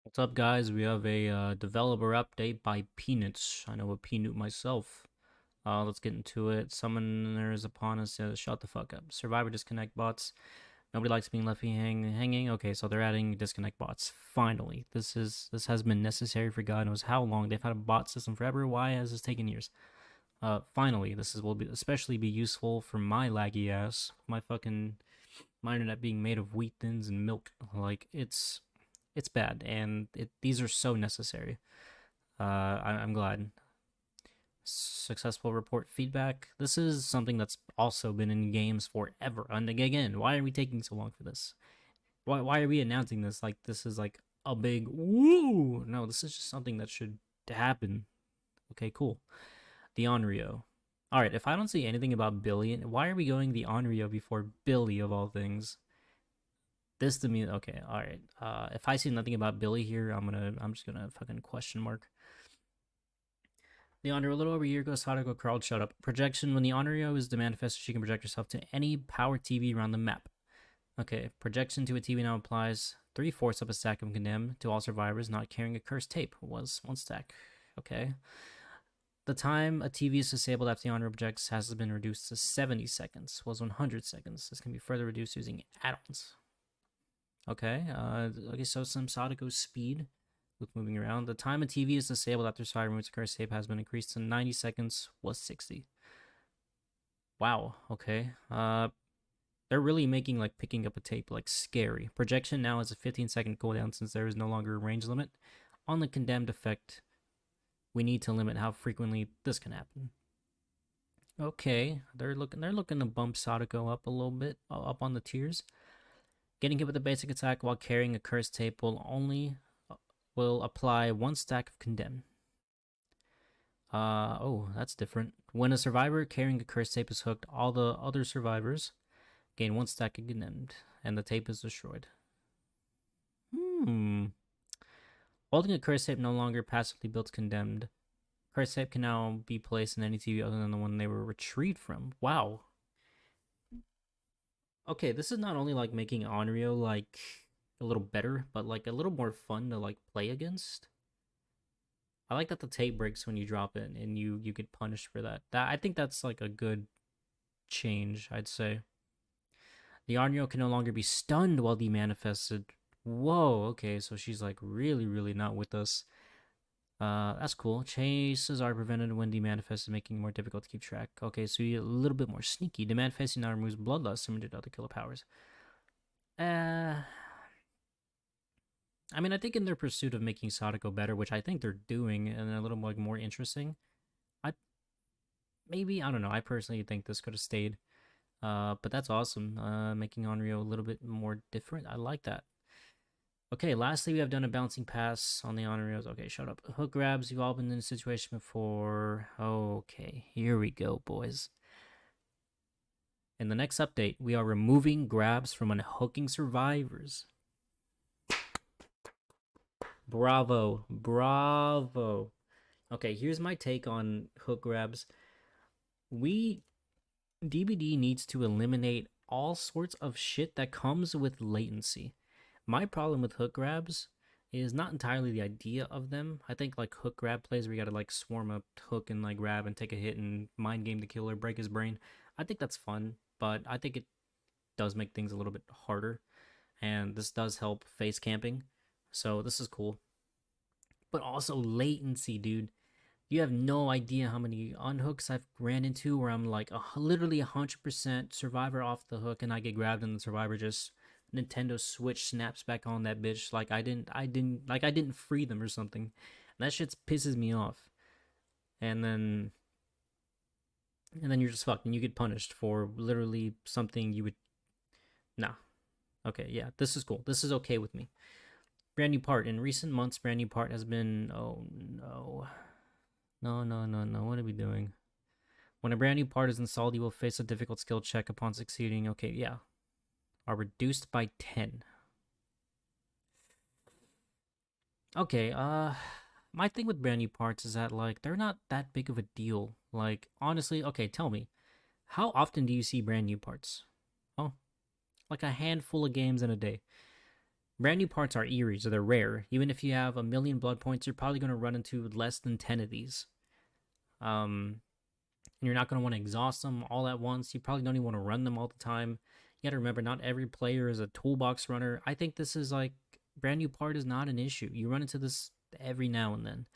What's up, guys? We have a developer update by Peanuts. I know a Peanut myself. Let's get into it. Summoners upon us. Shut the fuck up. Survivor disconnect bots. Nobody likes being left hanging. Okay, so they're adding disconnect bots. Finally, this has been necessary for God knows how long. They've had a bot system forever. Why has this taken years? Finally, will be especially be useful for my laggy ass. My internet being made of wheat thins and milk. Like it's bad, and these are so necessary. I'm glad. Successful report feedback. This is something that's also been in games forever. And again, why are we taking so long for this? Why are we announcing this like this is like a big woo? No, this is just something that should happen. Okay, cool. The Onryo. All right, if I don't see anything about Billy, why are we going the Onryo before Billy of all things? This to me, okay, all right. If I see nothing about Billy here, I'm just gonna fucking question mark. The Honor, a little over a year ago, Sadako crawled, shut up. Projection, when the Honorio is the manifest, she can project herself to any power TV around the map. Okay, projection to a TV now applies 3/4 of a stack of condemned to all survivors not carrying a cursed tape. Was one stack. Okay. The time a TV is disabled after the Honor projects has been reduced to 70 seconds. Was 100 seconds. This can be further reduced using add-ons. Okay. Okay, so some Sadako speed with moving around. The time a TV is disabled after Fire removes a curse tape has been increased to 90 seconds, was 60. Wow, okay. They're really making like picking up a tape like scary. Projection now has a 15-second cooldown since there is no longer a range limit. On the condemned effect, we need to limit how frequently this can happen. Okay, they're looking to bump Sadako up a little bit, up on the tiers. Getting hit with a basic attack while carrying a cursed tape will apply one stack of condemn. Oh, that's different. When a survivor carrying a cursed tape is hooked, all the other survivors gain one stack of condemned, and the tape is destroyed. Hmm. Holding a cursed tape no longer passively builds condemned. Cursed tape can now be placed in any TV other than the one they were retrieved from. Wow. Okay, this is not only like making Onryo like a little better, but like a little more fun to like play against. I like that the tape breaks when you drop it and you get punished for that. I think that's like a good change, I'd say. The Arnyo can no longer be stunned while demanifested. Whoa, okay, so she's like really, really not with us. That's cool. Chases are prevented when demanifested, making it more difficult to keep track. Okay, so you're a little bit more sneaky. Demanifesting now removes bloodlust similar to other killer powers. Uh, I mean, I think in their pursuit of making Sadako better, which I think they're doing, and a little like more interesting, I maybe I don't know. I personally think this could have stayed. But that's awesome. Making Onryo a little bit more different. I like that. Okay, lastly, we have done a bouncing pass on the Onryos. Okay, shut up. Hook grabs. You've all been in a situation before. Okay, here we go, boys. In the next update, we are removing grabs from unhooking survivors. Bravo. Bravo. Okay, here's my take on hook grabs. We DBD needs to eliminate all sorts of shit that comes with latency. My problem with hook grabs is not entirely the idea of them. I think like hook grab plays where you gotta like swarm up hook and like grab and take a hit and mind game the killer, break his brain. I think that's fun, but I think it does make things a little bit harder. And this does help face camping. So this is cool. But also latency, dude. You have no idea how many unhooks I've ran into where I'm like literally 100% survivor off the hook and I get grabbed and the survivor just Nintendo Switch snaps back on that bitch like I didn't free them or something. And that shit pisses me off. And then you're just fucked and you get punished for literally something you would nah. Okay, yeah, this is cool. This is okay with me. Brand new part. In recent months, brand new part has been oh no. No, no, no, no. What are we doing? When a brand new part is installed, you will face a difficult skill check upon succeeding. Okay, yeah. Are reduced by 10. Okay, my thing with brand new parts is that like they're not that big of a deal. Like honestly, okay, tell me. How often do you see brand new parts? Oh, like a handful of games in a day. Brand new parts are eerie, so they're rare. Even if you have a million blood points, you're probably going to run into less than 10 of these. And you're not going to want to exhaust them all at once. You probably don't even want to run them all the time. You got to remember, not every player is a toolbox runner. I think this is like, brand new part is not an issue. You run into this every now and then.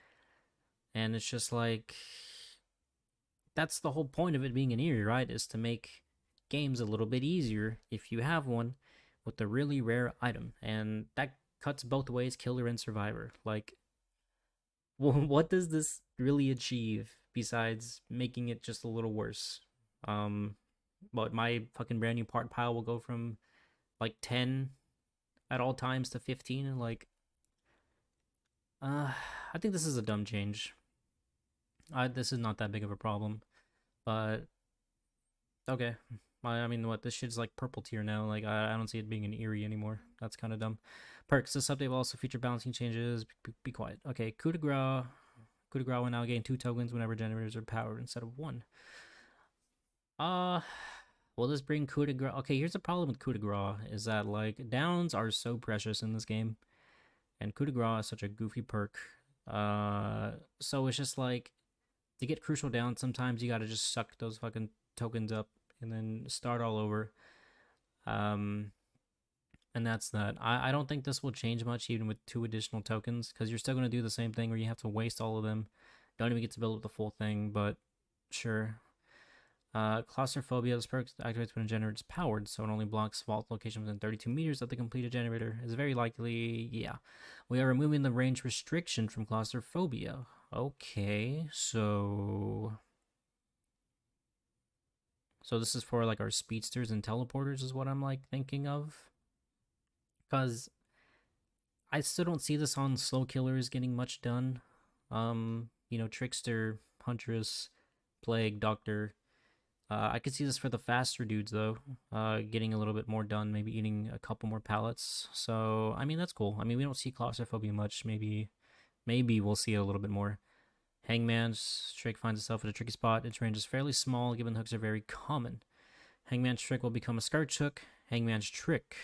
And it's just like, that's the whole point of it being an eerie, right? Is to make games a little bit easier if you have one with a really rare item. And that cuts both ways, killer and survivor. Like, what does this really achieve besides making it just a little worse? Um, but my fucking brand new part pile will go from like 10 at all times to 15, and like, I think this is a dumb change. This is not that big of a problem, but okay. I mean, what, this shit's like purple tier now. Like, I don't see it being an eerie anymore. That's kind of dumb. Perks. This update will also feature balancing changes. Be quiet. Okay, coup de grace. Coup de grace will now gain 2 tokens whenever generators are powered instead of 1. Will this bring coup de grace? Okay, here's the problem with coup de grace, is that like downs are so precious in this game, and coup de grace is such a goofy perk. So it's just like, to get crucial down, sometimes you gotta just suck those fucking tokens up and then start all over. And that's that. I don't think this will change much even with 2 additional tokens, because you're still gonna do the same thing where you have to waste all of them. Don't even get to build up the full thing, but sure. Claustrophobia. This perk activates when a generator is powered, so it only blocks vault locations within 32 meters of the completed generator. Is very likely, yeah. We are removing the range restriction from claustrophobia. Okay, so this is for like our speedsters and teleporters is what I'm like thinking of. Because I still don't see this on slow killers getting much done. Trickster, Huntress, Plague, Doctor. I could see this for the faster dudes though, getting a little bit more done, maybe eating a couple more pallets. So I mean, that's cool. I mean, we don't see claustrophobia much. Maybe we'll see it a little bit more. Hangman's trick finds itself at a tricky spot. Its range is fairly small, given the hooks are very common. Hangman's trick will become a scourge hook. Hangman's trick.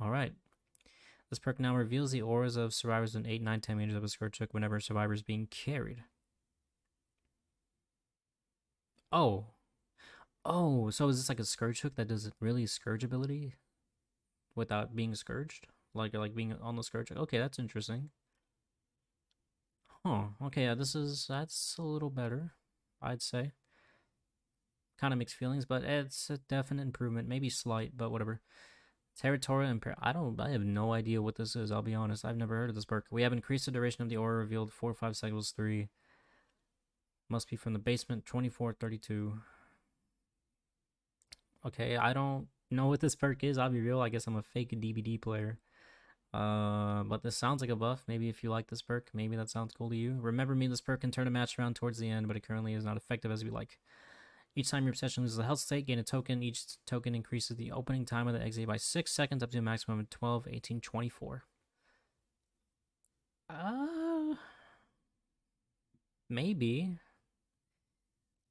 Alright. This perk now reveals the auras of survivors in 8, 9, 10 meters of a scourge hook whenever a survivor is being carried. Oh. Oh, so is this like a scourge hook that does really scourge ability without being scourged? Like being on the scourge hook? Okay, that's interesting. Huh. Okay, yeah, that's a little better, I'd say. Kind of mixed feelings, but it's a definite improvement. Maybe slight, but whatever. Territorial Impair. I have no idea what this is, I'll be honest. I've never heard of this perk. We have increased the duration of the aura revealed 4, 5 cycles, 3. Must be from the basement, 24, 32. Okay, I don't know what this perk is, I'll be real. I guess I'm a fake DBD player. But this sounds like a buff. Maybe if you like this perk, maybe that sounds cool to you. Remember me, this perk can turn a match around towards the end, but it currently is not effective as we like. Each time your obsession loses a health state, gain a token. Each token increases the opening time of the exit by 6 seconds up to a maximum of 12, 18, 24. Maybe.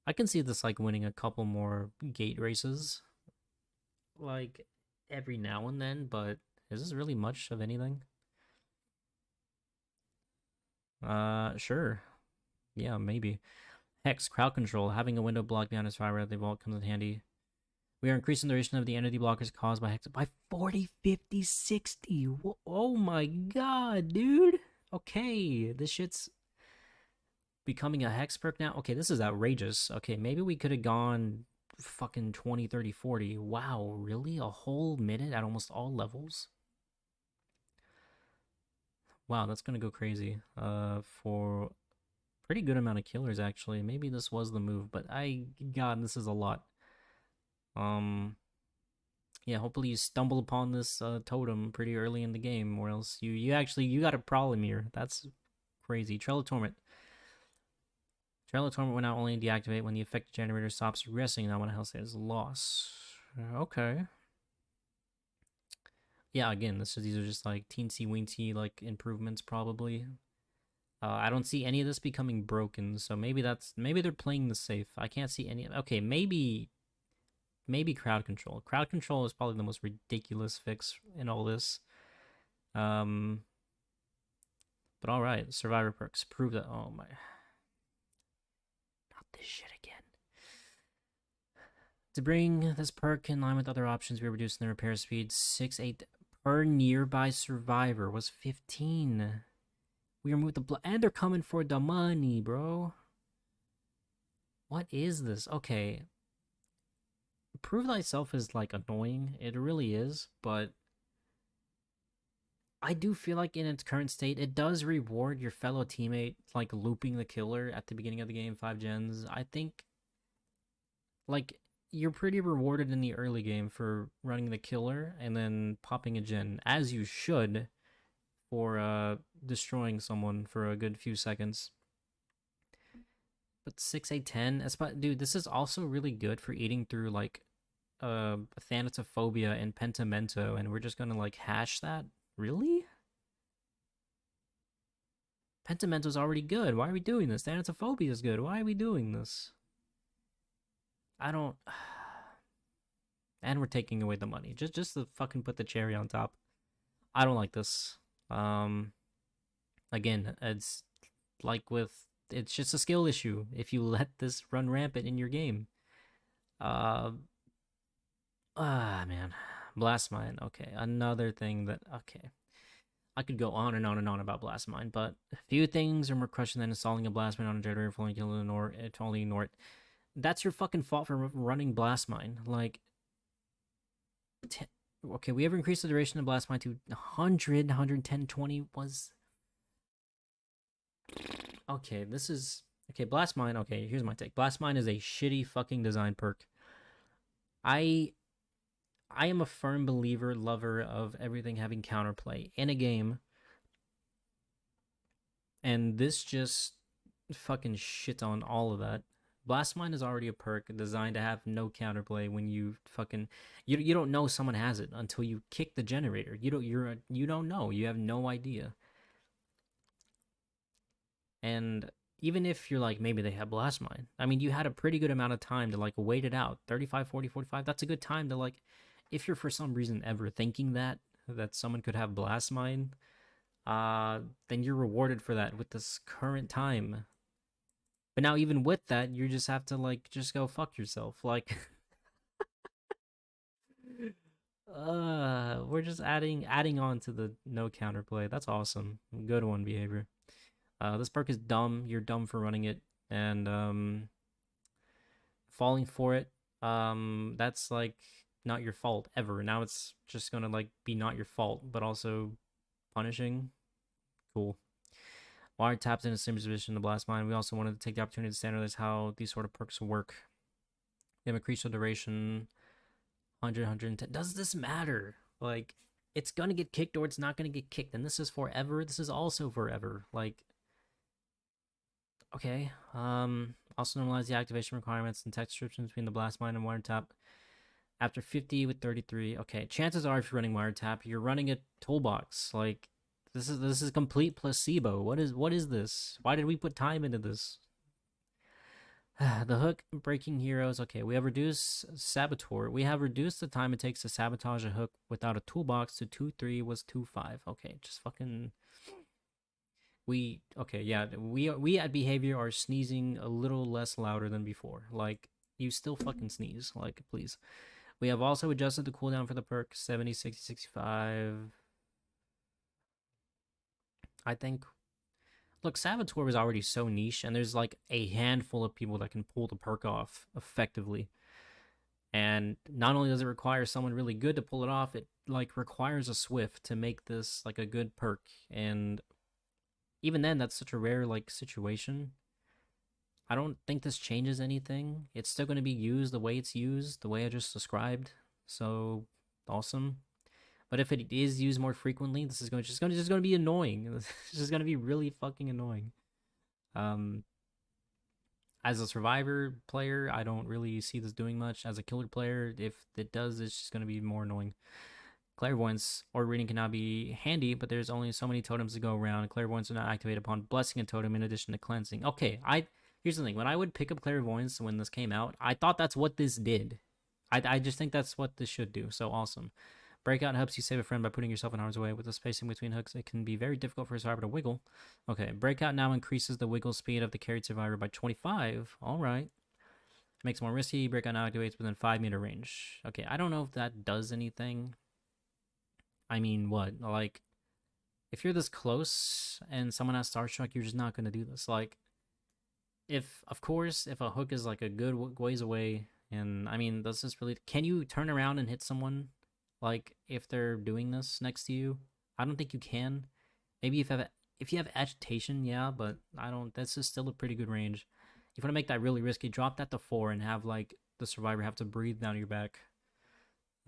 I can see this like winning a couple more gate races. Like every now and then, but is this really much of anything? Sure. Yeah, maybe. Hex, crowd control. Having a window blocked behind a survivor at the vault comes in handy. We are increasing the duration of the entity blockers caused by Hex by 40, 50, 60. Oh my god, dude. Okay, this shit's becoming a Hex perk now. Okay, this is outrageous. Okay, maybe we could have gone fucking 20, 30, 40. Wow, really? A whole minute at almost all levels? Wow, that's gonna go crazy. For pretty good amount of killers, actually. Maybe this was the move, but God, this is a lot. Yeah, hopefully you stumble upon this totem pretty early in the game, or else you got a problem here. That's crazy. Trello Torment. Trello Torment will now only deactivate when the effect generator stops resting, not when a health state is lost. Okay. Yeah, again, these are just like teensy weensy like improvements probably. I don't see any of this becoming broken, so maybe they're playing the safe. I can't see any. Okay, maybe maybe crowd control. Crowd control is probably the most ridiculous fix in all this. Um, but all right, survivor perks prove that. Oh my, not this shit again. To bring this perk in line with other options, we are reducing the repair speed 6-8 per nearby survivor was 15. We removed the and they're coming for the money, bro. What is this? Okay. Prove thyself is like annoying. It really is, but I do feel like in its current state, it does reward your fellow teammate, like looping the killer at the beginning of the game, 5 gens. I think, like, you're pretty rewarded in the early game for running the killer and then popping a gen, as you should, for destroying someone for a good few seconds. But 6, 8, 10, dude, this is also really good for eating through, like, Thanatophobia and Pentimento, and we're just gonna, like, hash that? Really? Pentimento's already good. Why are we doing this? Thanatophobia is good. Why are we doing this? I don't... And we're taking away the money. Just to fucking put the cherry on top. I don't like this. Again, it's like it's just a skill issue if you let this run rampant in your game. Man. Blast Mine. Okay, another thing that... Okay. I could go on and on and on about Blast Mine, but few things are more crushing than installing a Blast Mine on a generator if only to ignore it. That's your fucking fault for running Blast Mine. Like... Okay, we ever increased the duration of Blast Mine to 100, 110, 20 was... Okay, this is... Okay, Blast Mine, okay, here's my take. Blast Mine is a shitty fucking design perk. I am a firm believer, lover of everything having counterplay in a game. And this just fucking shit on all of that. Blast Mine is already a perk designed to have no counterplay when you fucking you don't know someone has it until you kick the generator. You don't know. You have no idea. And even if you're like, maybe they have Blast Mine, I mean, you had a pretty good amount of time to like wait it out. 35, 40, 45, that's a good time to like, if you're for some reason ever thinking that someone could have Blast Mine, then you're rewarded for that with this current time. But now even with that, you just have to like just go fuck yourself. Like we're just adding on to the no counterplay. That's awesome. Good one, behavior. This perk is dumb. You're dumb for running it and falling for it. That's like not your fault ever. Now it's just gonna like be not your fault, but also punishing. Cool. Wire tapped in a similar position to Blast Mine. We also wanted to take the opportunity to standardize how these sort of perks work. They have increased the duration 100, 110. Does this matter? Like, it's gonna get kicked or it's not gonna get kicked. And this is forever. This is also forever. Like, okay. Also normalize the activation requirements and text descriptions between the Blast Mine and Wiretap. After 50 with 33. Okay, chances are if you're running Wiretap, you're running a toolbox. Like, this is complete placebo. What is this? Why did we put time into this? The hook breaking heroes. Okay, we have reduced Saboteur. We have reduced the time it takes to sabotage a hook without a toolbox to 2-3 was 2-5. Okay, just fucking... Okay, yeah, we at Behavior are sneezing a little less louder than before. Like, you still fucking sneeze. Like, please. We have also adjusted the cooldown for the perk 70, 60, 65. I think... Look, Saboteur was already so niche, and there's like a handful of people that can pull the perk off effectively. And not only does it require someone really good to pull it off, it like requires a Swift to make this like a good perk. And even then, that's such a rare like situation. I don't think this changes anything. It's still going to be used the way it's used, the way I just described. So awesome. But if it is used more frequently, this is just going to be annoying. This is just going to be really fucking annoying. As a survivor player, I don't really see this doing much. As a killer player, if it does, it's just going to be more annoying. Clairvoyance or reading can now be handy, but there's only so many totems to go around. Clairvoyance will not activate upon blessing a totem in addition to cleansing. Okay, here's the thing. When I would pick up Clairvoyance when this came out, I thought that's what this did. I just think that's what this should do. So awesome. Breakout helps you save a friend by putting yourself in harm's way. With the spacing between hooks, it can be very difficult for a survivor to wiggle. Okay, Breakout now increases the wiggle speed of the carried survivor by 25. All right. Makes it more risky. Breakout now activates within 5-meter range. Okay, I don't know if that does anything. I mean, what? Like, if you're this close and someone has Starstruck, you're just not going to do this. Like, if, of course, if a hook is like a good ways away, and I mean, does this really. Can you turn around and hit someone? Like, if they're doing this next to you? I don't think you can. Maybe if you have agitation, yeah, but I don't. That's just still a pretty good range. If you want to make that really risky, drop that to 4 and have like the survivor have to breathe down your back.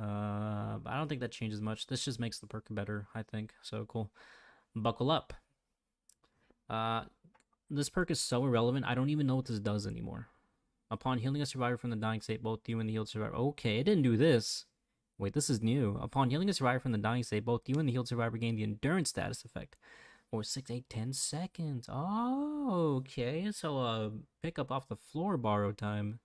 I don't think that changes much. This just makes the perk better, I think. So cool. Buckle up. Uh, this perk is so irrelevant. I don't even know what this does anymore. Upon healing a survivor from the dying state, both you and the healed survivor. Okay, it didn't do this. Wait, this is new. Upon healing a survivor from the dying state, both you and the healed survivor gain the endurance status effect. Or 6, 8, 10 seconds. Oh, okay. So, pick up off the floor borrow time.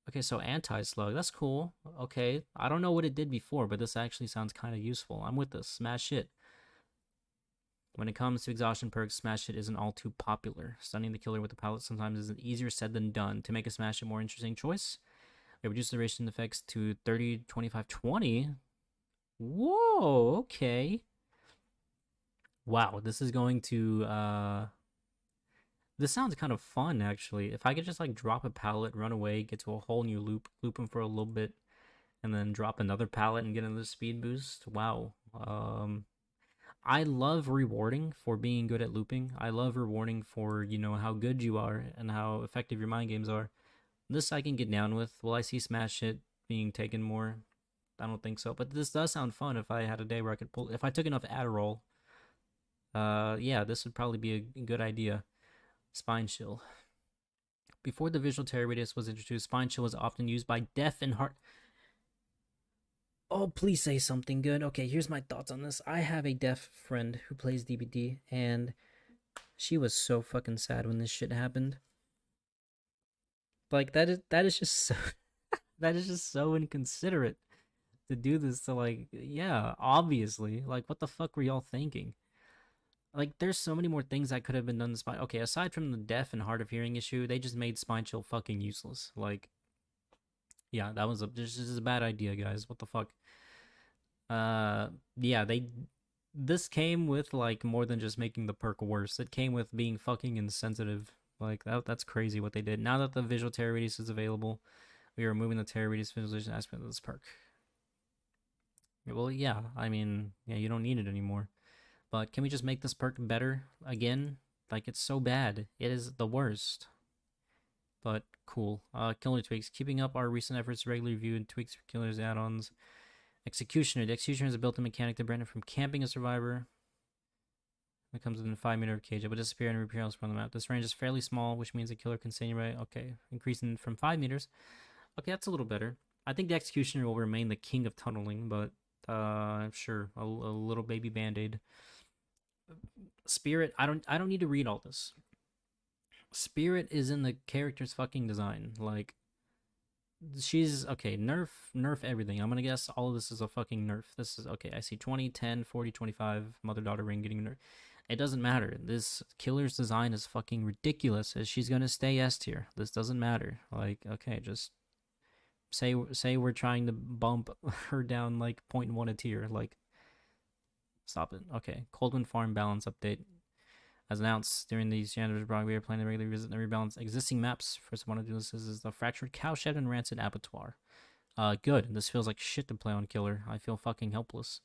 Okay, so anti-slug. That's cool. Okay. I don't know what it did before, but this actually sounds kind of useful. I'm with this. Smash it. When it comes to exhaustion perks, Smash It isn't all too popular. Stunning the killer with the pallet sometimes is easier said than done. To make a Smash It more interesting choice, they reduce the duration effects to 30, 25, 20. Whoa, okay. Wow, this is going to this sounds kind of fun actually. If I could just like drop a pallet, run away, get to a whole new loop them for a little bit, and then drop another pallet and get another speed boost. Wow. I love rewarding for being good at looping. I love rewarding for, how good you are and how effective your mind games are. This I can get down with. Will I see Smash It being taken more? I don't think so. But this does sound fun if I had a day where I could pull. If I took enough Adderall, yeah, this would probably be a good idea. Spine Chill. Before the visual terror radius was introduced, Spine Chill was often used by deaf and hard. Oh, please say something good. Okay, here's my thoughts on this. I have a deaf friend who plays DBD, and she was so fucking sad when this shit happened. Like that is just so, that is just so inconsiderate to do this to, like, yeah, obviously. Like, what the fuck were y'all thinking? Like, there's so many more things that could have been done to Spine. Okay, aside from the deaf and hard of hearing issue, they just made Spine Chill fucking useless. Like, yeah, that was this is a bad idea, guys. What the fuck? Yeah, this came with like more than just making the perk worse. It came with being fucking insensitive. Like that's crazy what they did. Now that the visual terror radius is available, we are removing the terror radius visualization aspect of this perk. Well, yeah, I mean, yeah, you don't need it anymore. But can we just make this perk better again? Like, it's so bad. It is the worst. But cool. Killer tweaks. Keeping up our recent efforts to regularly review and tweaks for killers add-ons. Executioner. The Executioner is a built-in mechanic to prevent from camping a survivor. It comes within 5-meter of cage. It will disappear and reappear elsewhere on the map. This range is fairly small, which means the killer can stay nearby. Okay, increasing from 5 meters. Okay, that's a little better. I think the Executioner will remain the king of tunneling, but sure, a little baby band-aid. Spirit, I don't need to read all this. Spirit is in the character's fucking design. Like, she's okay. Nerf everything. I'm gonna guess all of this is a fucking nerf. This is okay. I see 20, 10, 40, 25 mother daughter ring getting nerf. It doesn't matter. This killer's design is fucking ridiculous. As she's gonna stay S tier. This doesn't matter. Like, okay, just say we're trying to bump her down like 0.1 a tier. Like, stop it. Okay, Coldwind Farm balance update. As announced during the Janitors blog, we are planning to regularly visit and rebalance existing maps. First one to do this is the Fractured Cowshed and Rancid Abattoir. Good. This feels like shit to play on Killer. I feel fucking helpless.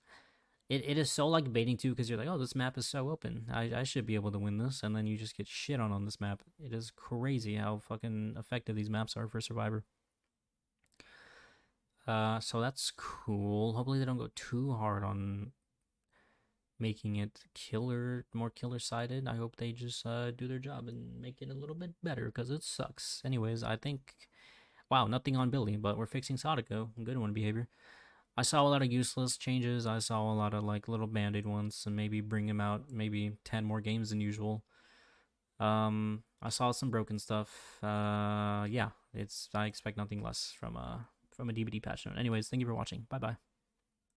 It is so like baiting too, because you're like, oh, this map is so open. I should be able to win this, and then you just get shit on this map. It is crazy how fucking effective these maps are for Survivor. So that's cool. Hopefully they don't go too hard on making it more killer sided. I hope they just do their job and make it a little bit better, because it sucks. Anyways, I think, wow, nothing on Billy, but we're fixing Sadako. Good one behavior. I saw a lot of useless changes. I saw a lot of like little band-aid ones, and maybe bring him out maybe 10 more games than usual. I saw some broken stuff. Yeah, I expect nothing less from a DBD patch note. Anyways, thank you for watching. Bye bye.